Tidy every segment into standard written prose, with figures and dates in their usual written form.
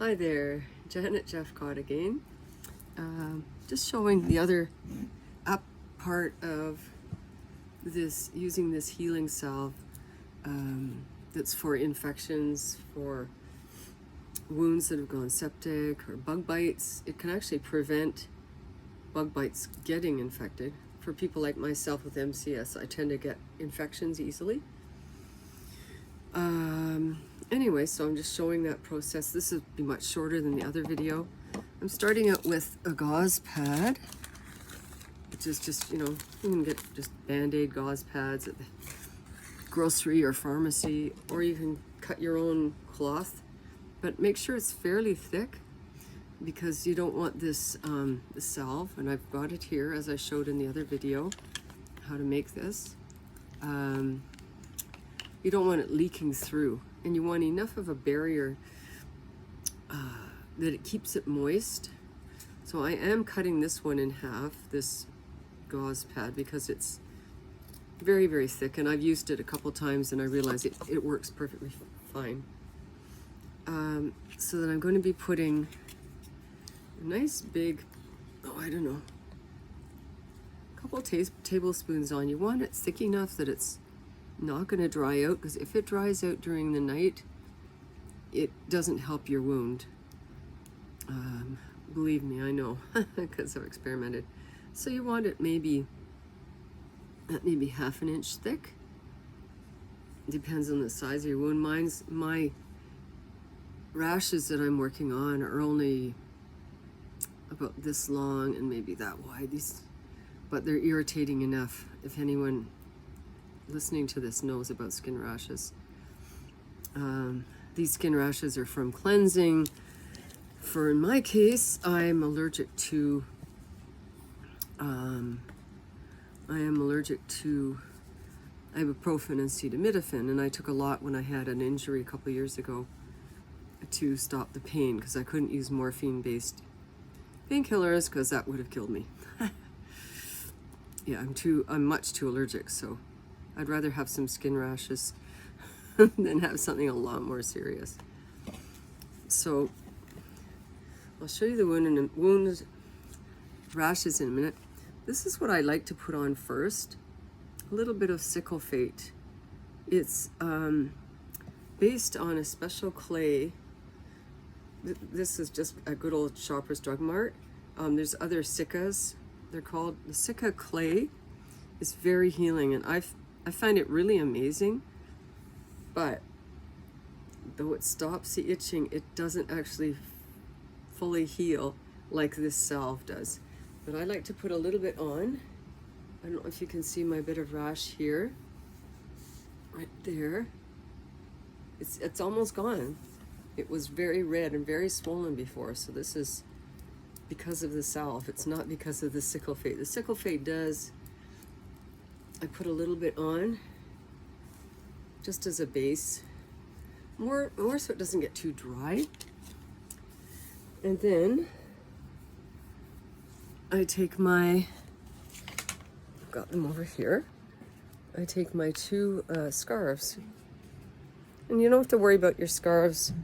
Hi there, Janet Jeffcott again. Just showing the other up part of this, using this healing salve that's for infections, for wounds that have gone septic or bug bites. It can actually prevent bug bites getting infected. For people like myself with MCS, I tend to get infections easily. Anyway, so I'm just showing that process. This will be much shorter than the other video. I'm starting out with a gauze pad, which is just, you can get just Band-Aid gauze pads at the grocery or pharmacy, or you can cut your own cloth, but make sure it's fairly thick because you don't want this salve, and I've got it here as I showed in the other video, how to make this. You don't want it leaking through, and you want enough of a barrier that it keeps it moist. So I am cutting this one in half, this gauze pad, because it's very, very thick, and I've used it a couple times and I realize it works perfectly fine. So then I'm going to be putting a nice big, a couple tablespoons on. You want it thick enough that it's not going to dry out, because if it dries out during the night, it doesn't help your wound. Believe me, I know, because I've experimented. So you want it maybe half an inch thick. Depends on the size of your wound. My rashes that I'm working on are only about this long and maybe that wide. But they're irritating enough. If anyone listening to this knows about skin rashes. These skin rashes are from cleansing. In my case, I'm allergic to ibuprofen and acetaminophen, and I took a lot when I had an injury a couple years ago to stop the pain, because I couldn't use morphine-based painkillers because that would have killed me. Yeah, I'm much too allergic, so I'd rather have some skin rashes than have something a lot more serious. So I'll show you the wound rashes in a minute. This is what I like to put on first. A little bit of cyclophate. It's based on a special clay. This is just a good old Shoppers Drug Mart. There's other Sickas. They're called the Sicka clay. It's very healing, and I find it really amazing. But though it stops the itching, it doesn't actually fully heal like this salve does. But I like to put a little bit on. I don't know if you can see my bit of rash here, right there. It's almost gone. It was very red and very swollen before, so this is because of the salve. It's not because of the cyclophate. The cyclophate does, I put a little bit on just as a base, more so it doesn't get too dry. And then I take I've got them over here. I take my two scarves. And you don't have to worry about your scarves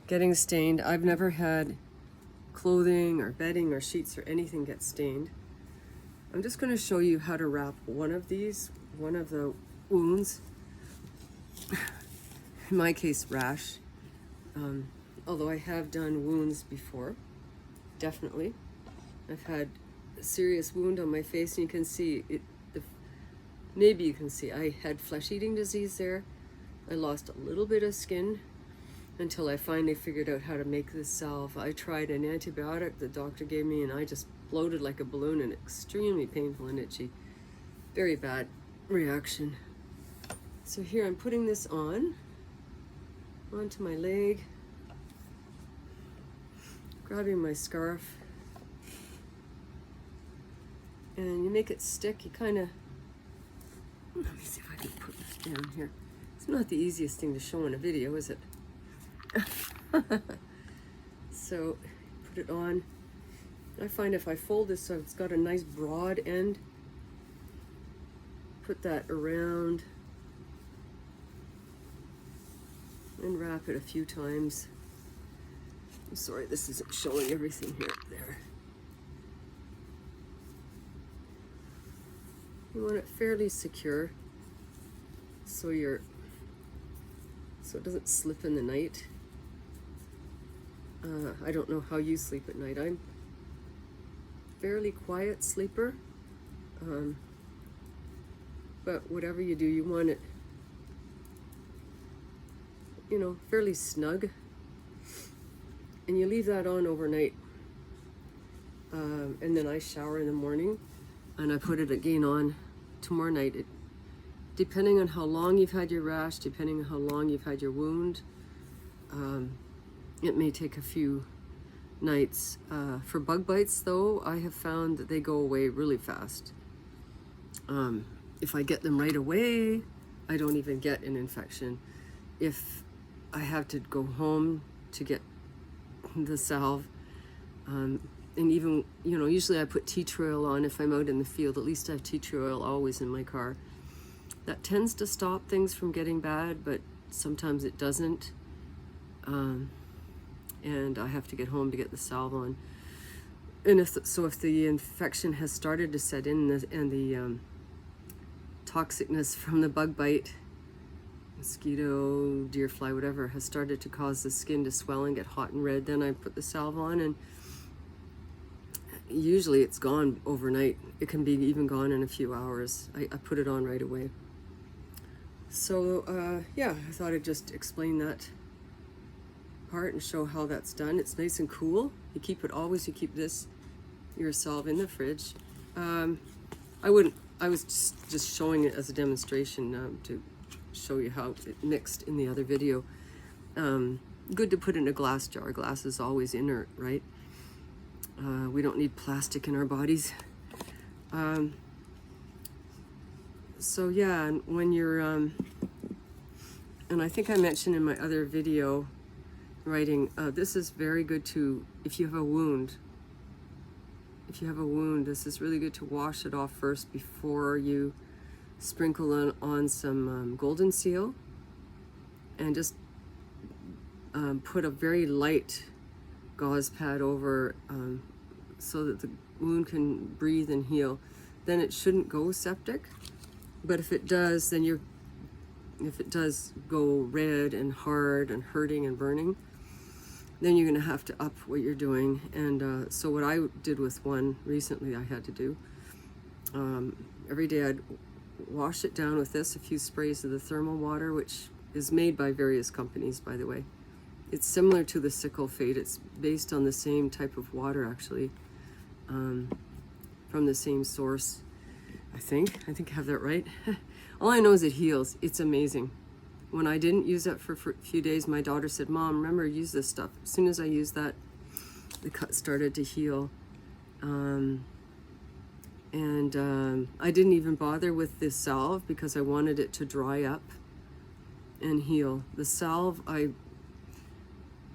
getting stained. I've never had clothing or bedding or sheets or anything get stained. I'm just going to show you how to wrap one of the wounds. In my case, rash. Although I have done wounds before, definitely. I've had a serious wound on my face, and you can see it. Maybe you can see I had flesh-eating disease there. I lost a little bit of skin until I finally figured out how to make this salve. I tried an antibiotic the doctor gave me, and I just bloated like a balloon, and extremely painful and itchy. Very bad reaction. So here I'm putting this onto my leg, grabbing my scarf, and you make it stick. You kind of, let me see if I can put this down here. It's not the easiest thing to show in a video, is it? So put it on. I find if I fold this so it's got a nice broad end, put that around and wrap it a few times. I'm sorry, this isn't showing everything here. There. You want it fairly secure so it doesn't slip in the night. I don't know how you sleep at night. I'm fairly quiet sleeper, but whatever you do, you want it, you know, fairly snug, and you leave that on overnight, and then I shower in the morning and I put it again on tomorrow night. Depending on how long you've had your rash, depending on how long you've had your wound, it may take a few nights. For bug bites though, I have found that they go away really fast. If I get them right away, I don't even get an infection. If I have to go home to get the salve, and even, you know, usually I put tea tree oil on if I'm out in the field. At least I have tea tree oil always in my car. That tends to stop things from getting bad, but sometimes it doesn't. And I have to get home to get the salve on. And if the infection has started to set in and the toxicness from the bug bite, mosquito, deer fly, whatever, has started to cause the skin to swell and get hot and red, then I put the salve on, and usually it's gone overnight. It can be even gone in a few hours. I put it on right away. So yeah, I thought I'd just explain that part and show how that's done. It's nice and cool. You keep your salve in the fridge. I was just showing it as a demonstration to show you how it mixed in the other video. Good to put in a glass jar. Glass is always inert, right? We don't need plastic in our bodies. So yeah, and when you're, and I think I mentioned in my other video writing, this is very good to, if you have a wound, this is really good to wash it off first before you sprinkle on some golden seal, and just put a very light gauze pad over so that the wound can breathe and heal. Then it shouldn't go septic, but if it does, then if it does go red and hard and hurting and burning, then you're going to have to up what you're doing. And so what I did with one recently, I had to do, every day I'd wash it down with this, a few sprays of the thermal water, which is made by various companies, by the way. It's similar to the sickle fade. It's based on the same type of water, actually, from the same source, I think I have that right. All I know is it heals. It's amazing. When I didn't use that for a few days, my daughter said, "Mom, remember, use this stuff." As soon as I used that, the cut started to heal. I didn't even bother with this salve because I wanted it to dry up and heal. The salve,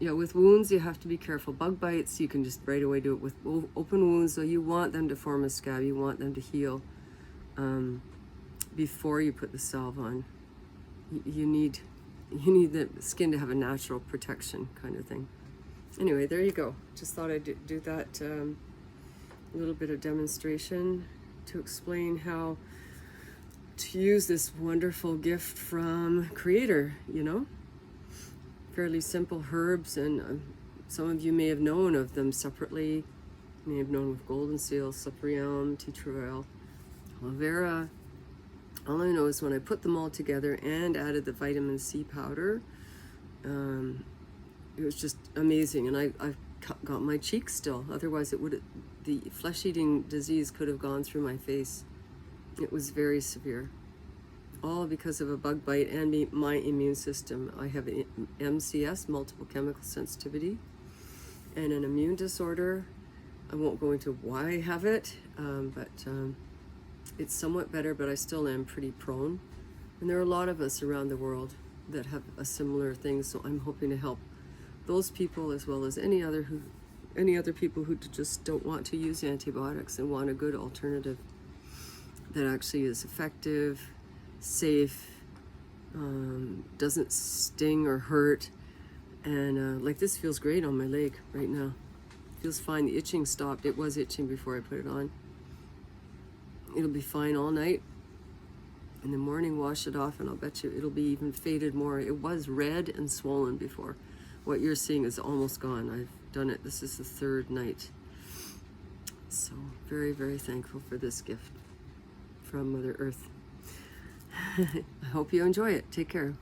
with wounds, you have to be careful. Bug bites, you can just right away do it. With open wounds, so you want them to form a scab. You want them to heal before you put the salve on. You need the skin to have a natural protection kind of thing. Anyway, there you go. Just thought I'd do that little bit of demonstration to explain how to use this wonderful gift from Creator, Fairly simple herbs, and some of you may have known of them separately. You may have known with golden seal, cyprium, tea tree oil, aloe vera. All I know is when I put them all together and added the vitamin C powder, it was just amazing. And I've got my cheeks still. Otherwise, the flesh-eating disease could have gone through my face. It was very severe. All because of a bug bite and my immune system. I have MCS, multiple chemical sensitivity, and an immune disorder. I won't go into why I have it, but it's somewhat better, but I still am pretty prone. And there are a lot of us around the world that have a similar thing, so I'm hoping to help those people as well as any other people who just don't want to use antibiotics and want a good alternative that actually is effective, safe, Doesn't sting or hurt. And like this feels great on my leg right now. Feels fine. The itching stopped. It was itching before I put it on. It'll be fine all night. In the morning, wash it off, and I'll bet you it'll be even faded more. It was red and swollen before. What you're seeing is almost gone. I've done it. This is the third night. So very, very thankful for this gift from Mother Earth. I hope you enjoy it. Take care.